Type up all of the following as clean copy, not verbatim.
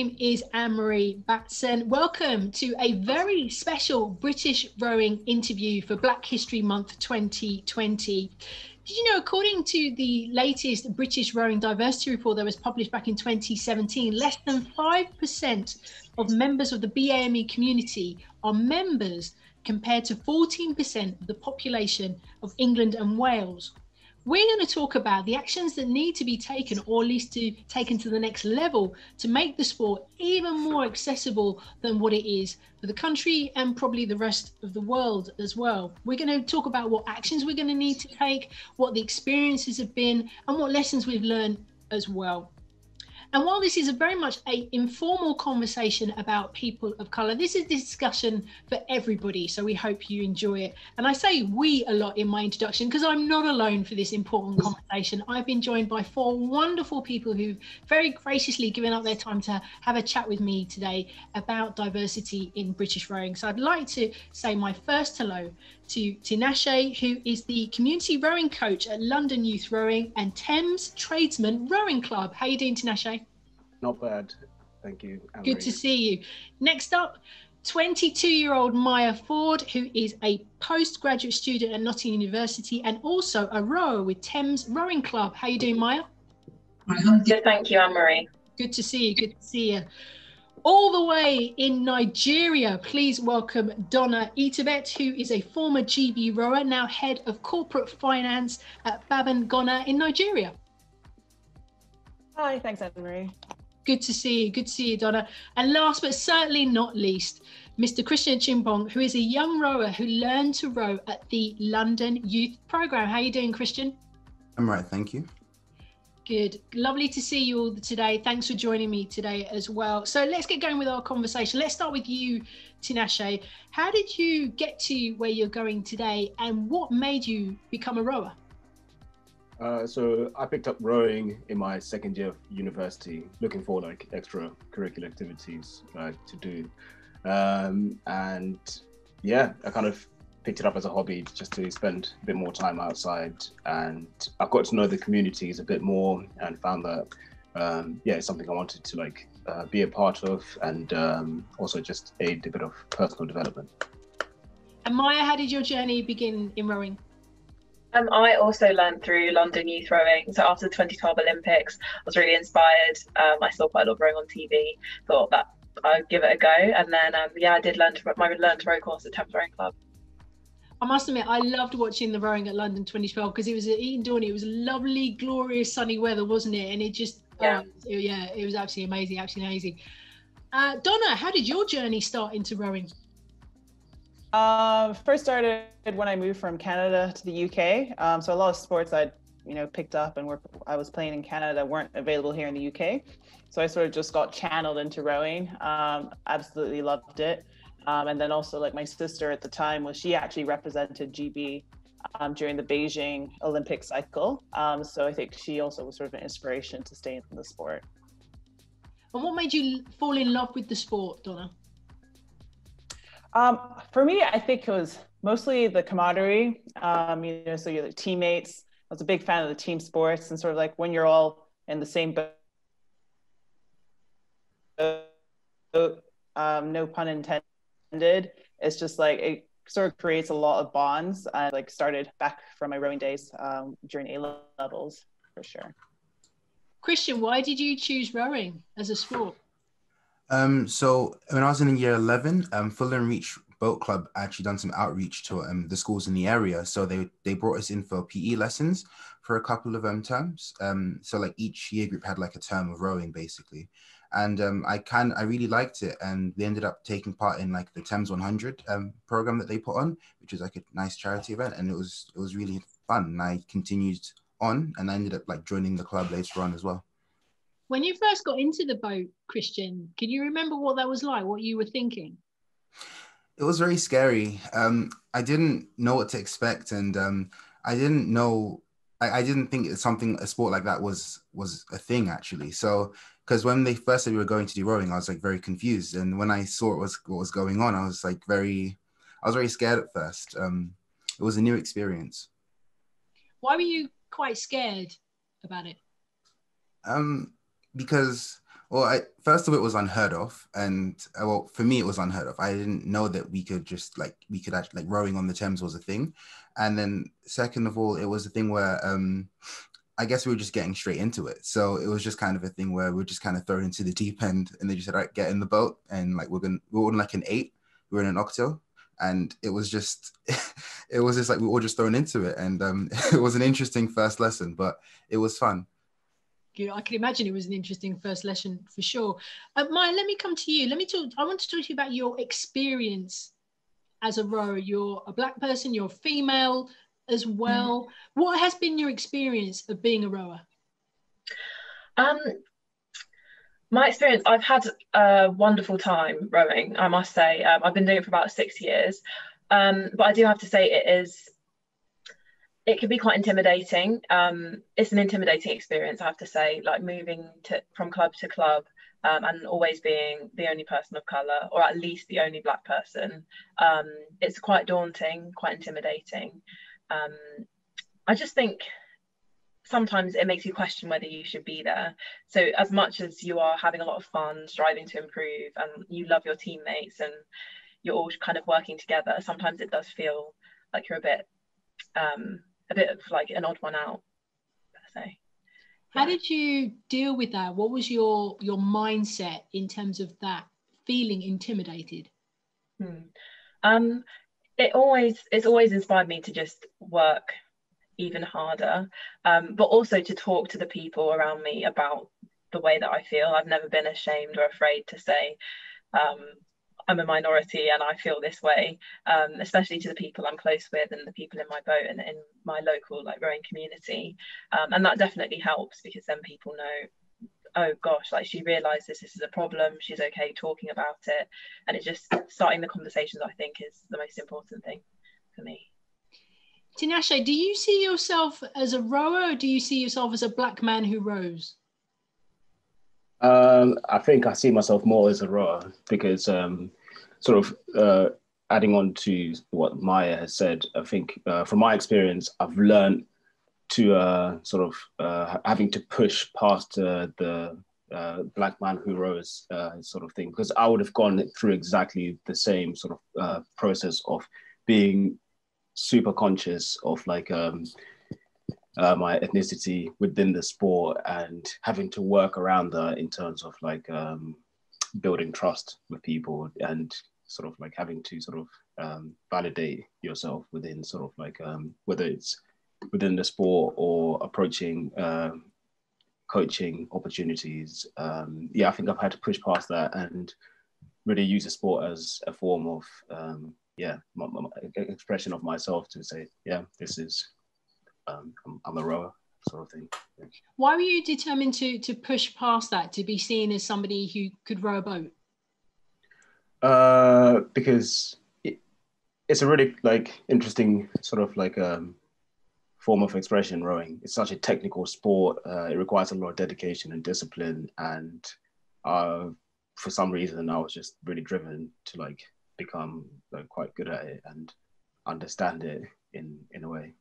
name is Anne-Marie Batson. Welcome to a very special British rowing interview for Black History Month 2020. Did you know, according to the latest British Rowing Diversity Report that was published back in 2017, less than 5% of members of the BAME community are members compared to 14% of the population of England and Wales. We're going to talk about the actions that need to be taken, or at least to taken to the next level, to make the sport even more accessible than what it is for the country and probably the rest of the world as well. We're going to talk about what actions we're going to need to take, what the experiences have been, and what lessons we've learned as well. And while this is very much an informal conversation about people of colour, this is a discussion for everybody. So we hope you enjoy it. And I say we a lot in my introduction because I'm not alone for this important conversation. I've been joined by 4 wonderful people who've very graciously given up their time to have a chat with me today about diversity in British rowing. So I'd like to say my first hello to Tinashe, who is the community rowing coach at London Youth Rowing and Thames Tradesmen Rowing Club. How are you doing, Tinashe? Not bad, thank you, Anne-Marie. Good to see you. Next up, 22-year-old Maya Ford, who is a postgraduate student at Nottingham University and also a rower with Thames Rowing Club. How are you doing, Maya? I'm good, thank you, Anne-Marie. Good to see you, good to see you. All the way in Nigeria, please welcome Donna Itabet, who is a former GB rower, now head of corporate finance at Babangona in Nigeria. Hi, thanks, Anne-Marie. Good to see you, Donna. And last but certainly not least, Mr. Christian Chimbong, who is a young rower who learned to row at the London Youth Programme. How are you doing, Christian? I'm right, thank you. Good. Lovely to see you all today. Thanks for joining me today as well. So let's get going with our conversation. Let's start with you, Tinashe. How did you get to where you're going today and what made you become a rower? So I picked up rowing in my second year of university, looking for like extracurricular activities to do. And yeah, I kind of picked it up as a hobby just to spend a bit more time outside. And I got to know the communities a bit more and found that, yeah, it's something I wanted to be a part of and also just aid a bit of personal development. And Maya, how did your journey begin in rowing? I also learned through London Youth Rowing. So after the 2012 Olympics, I was really inspired. I saw quite a lot of rowing on TV, thought that I'd give it a go. And then, yeah, I did learn to row course at Thames Rowing Club. I must admit, I loved watching the rowing at London 2012 because it was at Eton Dorney. It was lovely, glorious, sunny weather, wasn't it? And it just, yeah, it was absolutely amazing, absolutely amazing. Donna, how did your journey start into rowing? First started when I moved from Canada to the UK. So a lot of sports I'd picked up and I was playing in Canada weren't available here in the UK. So I sort of just got channeled into rowing. Absolutely loved it. And then also like my sister at the time she actually represented GB during the Beijing Olympic cycle. So I think she also was sort of an inspiration to stay in the sport. And what made you fall in love with the sport, Donna? For me, I think it was mostly the camaraderie, so you're the teammates. I was a big fan of the team sports and sort of like when you're all in the same boat, no pun intended, it's just like, it sort of creates a lot of bonds. I started back from my rowing days during A-levels, for sure. Christian, why did you choose rowing as a sport? So when I was in year 11, Fulham Reach Boat Club actually done some outreach to the schools in the area. So they brought us in for PE lessons for a couple of terms. So like each year group had like a term of rowing basically. And I really liked it. And they ended up taking part in like the Thames 100 program that they put on, which was like a nice charity event. And it was really fun. And I continued on and I ended up like joining the club later on as well. When you first got into the boat, Christian, can you remember what that was like, what you were thinking? It was very scary. I didn't know what to expect. And I didn't know, I didn't think a sport like that was a thing actually. So, because when they first said we were going to do rowing, I was like very confused. And when I saw what was going on, I was very scared at first. It was a new experience. Why were you quite scared about it? Because, Well, first of it was unheard of, and well, for me it was unheard of. I didn't know that we could actually rowing on the Thames was a thing, and then second of all, it was a thing where I guess we were just getting straight into it. So it was just kind of a thing where we were just kind of thrown into the deep end, and they just said, "All right, get in the boat," and we were in like an 8, we were in an octo, and it was just it was just like we were all just thrown into it, and it was an interesting first lesson, but it was fun. I can imagine it was an interesting first lesson for sure. Maya, let me come to you. I want to talk to you about your experience as a rower. You're a Black person, you're female as well. What has been your experience of being a rower? My experience, I've had a wonderful time rowing, I must say. I've been doing it for about 6 years. But I do have to say it can be quite intimidating. It's an intimidating experience, I have to say, like moving from club to club, and always being the only person of colour, or at least the only Black person. It's quite daunting, quite intimidating. I just think sometimes it makes you question whether you should be there. So as much as you are having a lot of fun, striving to improve, and you love your teammates and you're all kind of working together, sometimes it does feel like you're a bit of like an odd one out, per se. How did you deal with that? What was your mindset in terms of that feeling intimidated? It's always inspired me to just work even harder, but also to talk to the people around me about the way that I feel. I've never been ashamed or afraid to say I'm a minority and I feel this way, especially to the people I'm close with and the people in my boat and in my local rowing community, and that definitely helps, because then people know, oh gosh, like she realizes this is a problem, she's okay talking about it, and it just starting the conversations, I think, is the most important thing for me. Tinashe, do you see yourself as a rower, or do you see yourself as a Black man who rows? I think I see myself more as a rower, because adding on to what Maya has said, I think from my experience, I've learned to having to push past the Black man who rows sort of thing, because I would have gone through exactly the same sort of process of being super conscious of my ethnicity within the sport, and having to work around that in terms of building trust with people, and sort of having to validate yourself within whether it's within the sport or approaching coaching opportunities. I think I've had to push past that and really use the sport as a form of my expression of myself, to say, this is I'm a rower, sort of thing. Yeah. Why were you determined to push past that, to be seen as somebody who could row a boat? Because it's a really interesting sort of form of expression, rowing. It's such a technical sport. It requires a lot of dedication and discipline, and for some reason I was just really driven to become quite good at it and understand it in a way.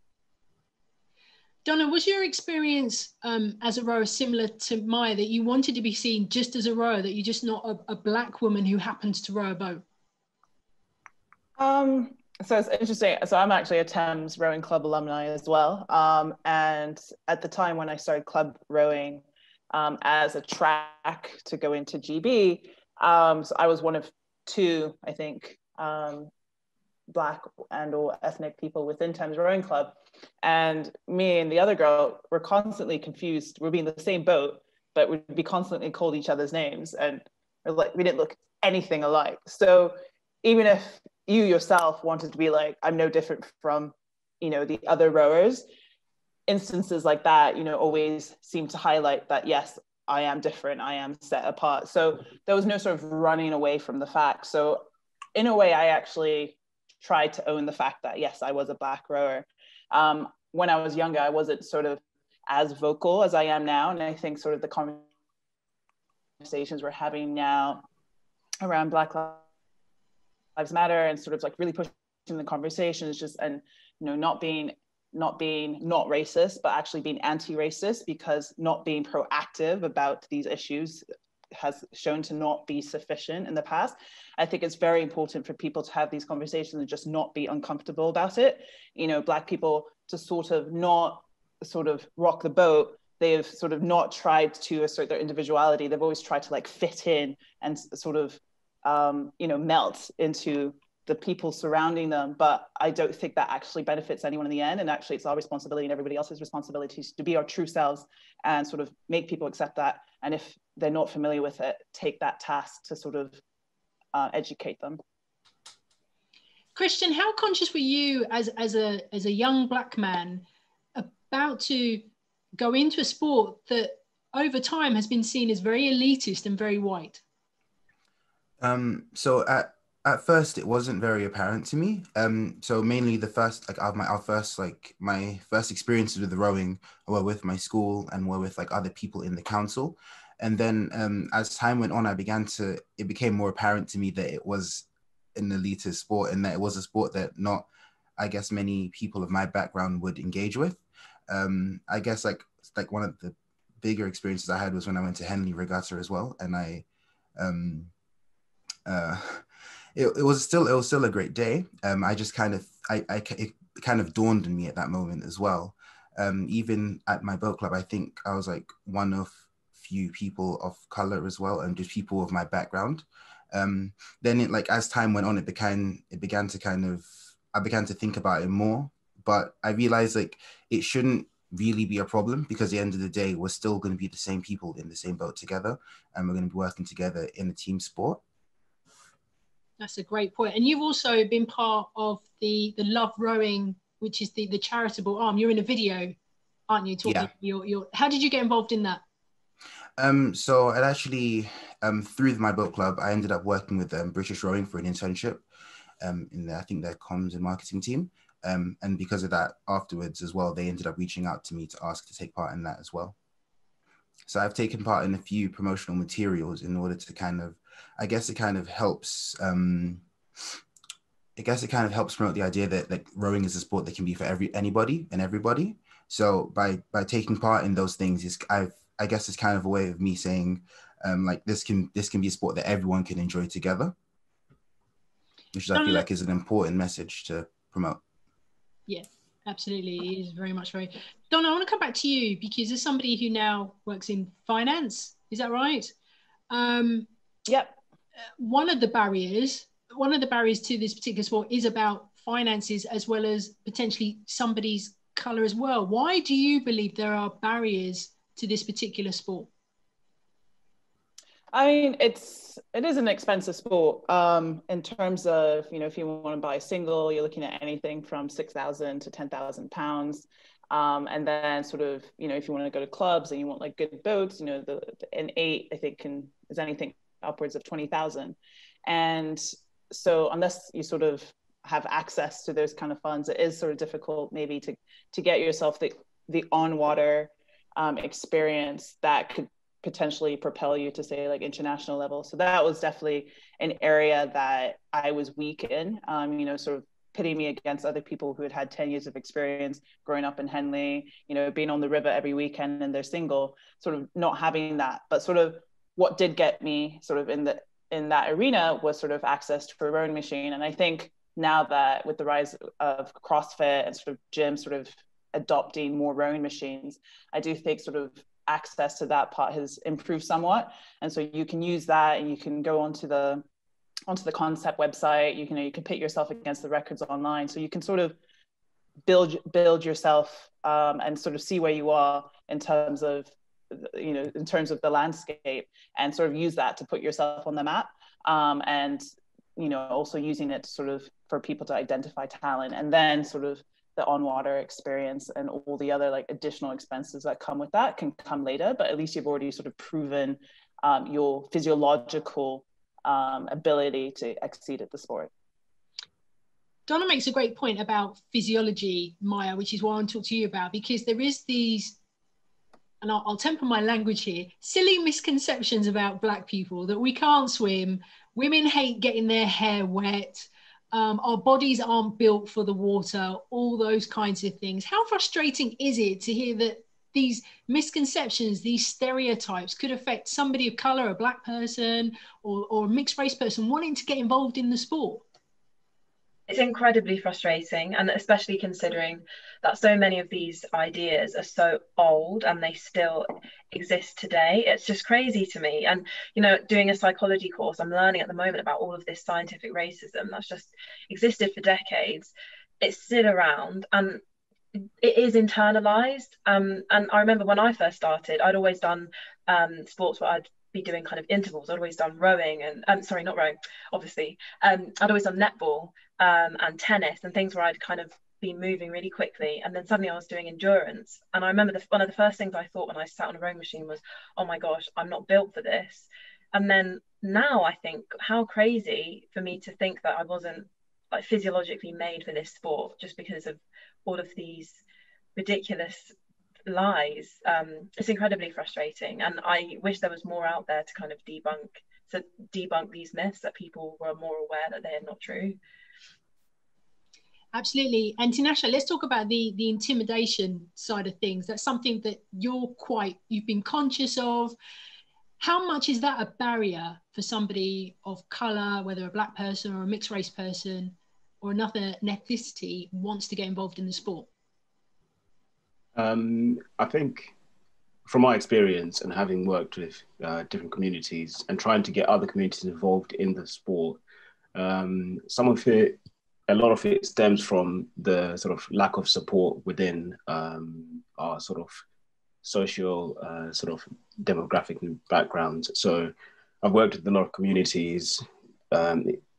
Donna, was your experience as a rower similar to Maya, that you wanted to be seen just as a rower, that you're just not a Black woman who happens to row a boat? So it's interesting. So I'm actually a Thames Rowing Club alumni as well. And at the time when I started club rowing as a track to go into GB, so I was one of 2, I think, Black and or ethnic people within Thames Rowing Club. And me and the other girl were constantly confused. We'd be in the same boat, but we'd be constantly called each other's names, and we didn't look anything alike. So even if you yourself wanted to be I'm no different from, the other rowers, instances like that, always seem to highlight that, yes, I am different, I am set apart. So there was no sort of running away from the fact. So in a way, I actually tried to own the fact that, yes, I was a Black rower. When I was younger, I wasn't sort of as vocal as I am now. And I think sort of the conversations we're having now around Black Lives Matter, and sort of really pushing the conversations, just, and not being not racist, but actually being anti-racist, because not being proactive about these issues has shown to not be sufficient in the past. I think it's very important for people to have these conversations and just not be uncomfortable about it. You know, Black people to sort of not sort of rock the boat. They've sort of not tried to assert their individuality. They've always tried to like fit in and sort of, you know, melt into the people surrounding them. But I don't think that actually benefits anyone in the end. And actually it's our responsibility and everybody else's responsibility to be our true selves and sort of make people accept that. And if they're not familiar with it, take that task to sort of educate them. Christian, how conscious were you as a young Black man about to go into a sport that over time has been seen as very elitist and very white? So at first it wasn't very apparent to me. So mainly the first, like my first experiences with the rowing were with my school and were with like other people in the council. And then as time went on, it became more apparent to me that it was an elitist sport and that it was a sport that not, I guess, many people of my background would engage with. I guess like one of the bigger experiences I had was when I went to Henley Regatta as well. And it was still a great day. I just kind of, it kind of dawned on me at that moment as well. Even at my boat club, I think I was like one of few people of color as well, and just people of my background. Then it, like, as time went on, I began to think about it more, but I realized like it shouldn't really be a problem, because at the end of the day, we're still going to be the same people in the same boat together, and we're going to be working together in a team sport. That's a great point. And you've also been part of the Love Rowing, which is the charitable arm. You're in a video, aren't you? Talking how did you get involved in that? So it actually, through my boat club, I ended up working with British Rowing for an internship in I think their comms and marketing team. And because of that, afterwards as well, they ended up reaching out to me to ask to take part in that as well. So I've taken part in a few promotional materials in order to kind of, I guess it kind of helps promote the idea that like rowing is a sport that can be for anybody and everybody. So by taking part in those things, I guess it's kind of a way of me saying, like this can be a sport that everyone can enjoy together, which I feel like is an important message to promote. Yeah, absolutely. It is very much very. Donna, I want to come back to you, because as somebody who now works in finance, is that right? Yep. One of the barriers to this particular sport is about finances, as well as potentially somebody's color as well. Why do you believe there are barriers to this particular sport? I mean, it is an expensive sport. In terms of, you know, if you want to buy a single, you're looking at anything from £6,000 to £10,000. And then sort of, you know, if you want to go to clubs and you want like good boats, you know, an 8, I think is anything upwards of 20,000. And so unless you sort of have access to those kind of funds, it is sort of difficult maybe to get yourself the on-water experience that could potentially propel you to, say, like international level. So that was definitely an area that I was weak in, you know, sort of pitting me against other people who had 10 years of experience growing up in Henley, you know, being on the river every weekend, and they're single, sort of not having that. But sort of what did get me sort of in that arena was sort of access to a rowing machine. And I think now that with the rise of CrossFit and sort of gyms sort of adopting more rowing machines, I do think sort of access to that part has improved somewhat. And so you can use that, and you can go onto the concept website, you can pit yourself against the records online, so you can sort of build yourself and sort of see where you are in terms of, you know, in terms of the landscape, and sort of use that to put yourself on the map, and, you know, also using it to sort of for people to identify talent, and then sort of the on-water experience and all the other like additional expenses that come with that can come later, but at least you've already sort of proven your physiological ability to exceed at the sport. Donna makes a great point about physiology, Maya, which is what I want to talk to you about, because there is these, and I'll temper my language here, silly misconceptions about Black people that we can't swim, women hate getting their hair wet, our bodies aren't built for the water, all those kinds of things. How frustrating is it to hear that these misconceptions, these stereotypes could affect somebody of color, a black person, or a mixed race person wanting to get involved in the sport? It's incredibly frustrating, and especially considering that so many of these ideas are so old and they still exist today. It's just crazy to me. And, you know, doing a psychology course, I'm learning at the moment about all of this scientific racism that's just existed for decades. It's still around and it is internalized. And I remember when I first started, I'd always done sports where I'd be doing kind of intervals. I'd always done rowing and sorry, not rowing, obviously. I'd always done netball and tennis and things where I'd kind of been moving really quickly. And then suddenly I was doing endurance. And I remember one of the first things I thought when I sat on a rowing machine was, oh my gosh, I'm not built for this. And then now I think how crazy for me to think that I wasn't like physiologically made for this sport just because of all of these ridiculous lies. It's incredibly frustrating, and I wish there was more out there to kind of debunk these myths, that people were more aware that they are not true. Absolutely. And Tinashe, let's talk about the intimidation side of things. That's something that you've been conscious of. How much is that a barrier for somebody of color, whether a black person or a mixed race person or another ethnicity wants to get involved in the sport? I think from my experience and having worked with different communities and trying to get other communities involved in the sport, a lot of it stems from the sort of lack of support within our sort of social sort of demographic backgrounds. So I've worked with a lot of communities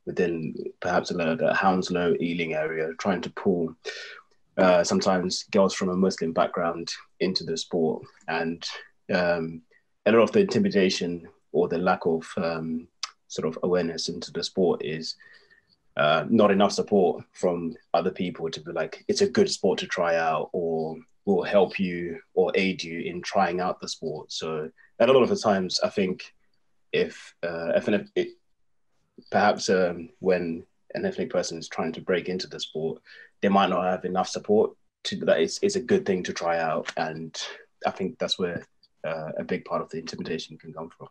within perhaps the Hounslow, Ealing area, trying to pull sometimes girls from a Muslim background into the sport. And a lot of the intimidation or the lack of sort of awareness into the sport is not enough support from other people to be like, it's a good sport to try out, or will help you or aid you in trying out the sport. So a lot of the times, I think perhaps when an ethnic person is trying to break into the sport, they might not have enough support that it's a good thing to try out. And I think that's where a big part of the intimidation can come from.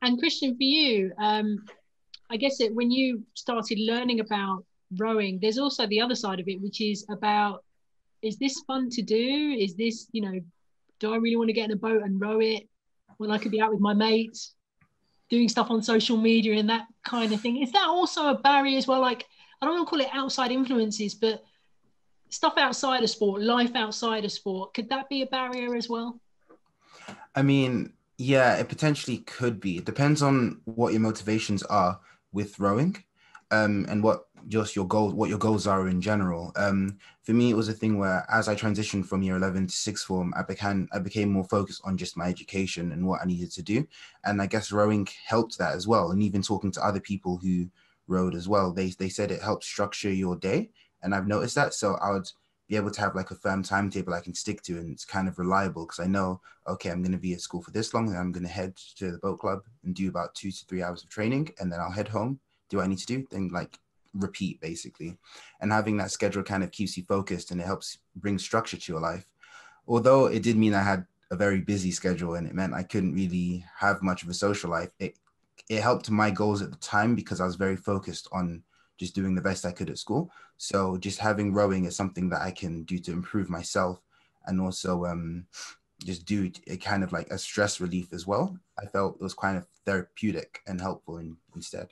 And Christian, for you, I guess when you started learning about rowing, there's also the other side of it, which is about, is this fun to do? Is this, do I really want to get in a boat and row it when I could be out with my mates, doing stuff on social media and that kind of thing? Is that also a barrier as well? Like, I don't want to call it outside influences, but stuff outside of sport, life outside of sport, could that be a barrier as well? I mean, yeah, it potentially could be. It depends on what your motivations are with rowing, and what your goals are in general. For me, it was a thing where as I transitioned from year 11 to sixth form, I became more focused on just my education and what I needed to do. And I guess rowing helped that as well. And even talking to other people who rowed as well, they said it helped structure your day. And I've noticed that. So I would be able to have like a firm timetable I can stick to, and it's kind of reliable because I know, okay, I'm going to be at school for this long, and I'm going to head to the boat club and do about 2 to 3 hours of training, and then I'll head home, do what I need to do, then like repeat basically. And having that schedule kind of keeps you focused, and it helps bring structure to your life. Although it did mean I had a very busy schedule, and it meant I couldn't really have much of a social life. It helped my goals at the time because I was very focused on just doing the best I could at school. So just having rowing is something that I can do to improve myself, and also just do it kind of like a stress relief as well. I felt it was kind of therapeutic and helpful instead.